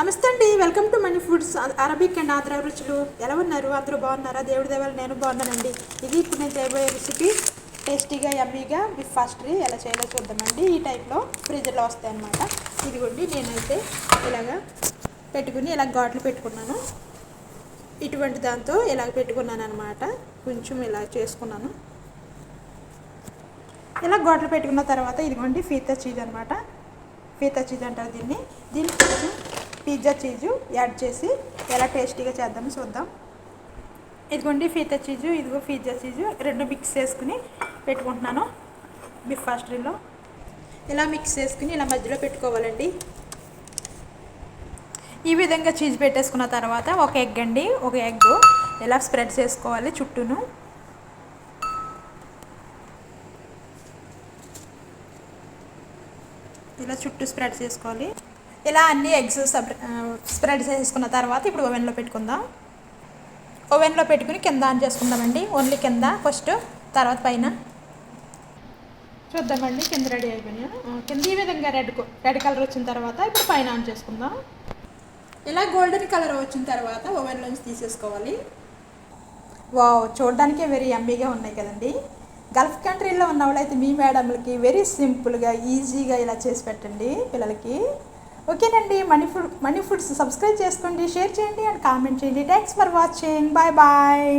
నమస్తే అండి, welcome to money foods Arabic and Andhra రుచులు. ఎలా ఉన్నారు? అందరూ బాగున్నారా? దేవుడి దేవాలు నేను బాగున్నానండి. ఇది ఇప్పుడు నేను చేయబోయే రెసిపీ టేస్టీగా యమ్మీగా బిఫ్ పాస్ట్రీ ఎలా చేయాలో చూద్దామండి. ఈ టైప్లో ఫ్రిడ్జ్లో వస్తాయి అన్నమాట. ఇదిగోండి, నేనైతే ఇలాగా పెట్టుకుని ఇలా ఘాట్లు పెట్టుకున్నాను. ఇటువంటి దాంతో ఇలాగ పెట్టుకున్నాను అనమాట. కొంచెం ఇలా చేసుకున్నాను. ఇలా ఘాట్లు పెట్టుకున్న తర్వాత ఇదిగోండి ఫీతా చీజ్ అనమాట. ఫీతా చీజ్ అంటారు దీన్ని. కొంచెం పిజ్జా చీజు యాడ్ చేసి ఎలా టేస్టీగా చేద్దామో చూద్దాం. ఇదిగోండి ఫీతా చీజు, ఇదిగో పిజ్జా చీజు రెండు మిక్స్ చేసుకుని పెట్టుకుంటున్నాను బిఫ్ పాస్ట్రీలో. ఇలా మిక్స్ చేసుకుని ఇలా మధ్యలో పెట్టుకోవాలండి. ఈ విధంగా చీజ్ పెట్టేసుకున్న తర్వాత ఒక ఎగ్ అండి, ఒక ఎగ్ ఇలా స్ప్రెడ్ చేసుకోవాలి చుట్టూను. ఇలా చుట్టూ స్ప్రెడ్ చేసుకోవాలి. ఇలా అన్ని ఎగ్స్ స్ప్రెడ్ చేసుకున్న తర్వాత ఇప్పుడు ఓవెన్లో పెట్టుకుందాం. ఓవెన్లో పెట్టుకుని కింద ఆన్ చేసుకుందామండి. ఓన్లీ కింద ఫస్ట్, తర్వాత పైన చూద్దామండి. కింద రెడీ అయిపోయినాయి. కింద ఈ విధంగా రెడ్ కలర్ వచ్చిన తర్వాత ఇప్పుడు పైన ఆన్ చేసుకుందాం. ఇలా గోల్డెన్ కలర్ వచ్చిన తర్వాత ఓవెన్లోంచి తీసేసుకోవాలి. వావ్, చూడడానికే వెరీ యమ్మీగా ఉన్నాయి కదండి. గల్ఫ్ కంట్రీలో ఉన్న వాళ్ళైతే మీ మేడంలకి వెరీ సింపుల్గా ఈజీగా ఇలా చేసి పెట్టండి పిల్లలకి. ఓకేనండి, మనీ ఫుడ్స్ సబ్స్క్రైబ్ చేసుకోండి, షేర్ చేయండి అండ్ కామెంట్ చేయండి. Thanks for watching. Bye bye.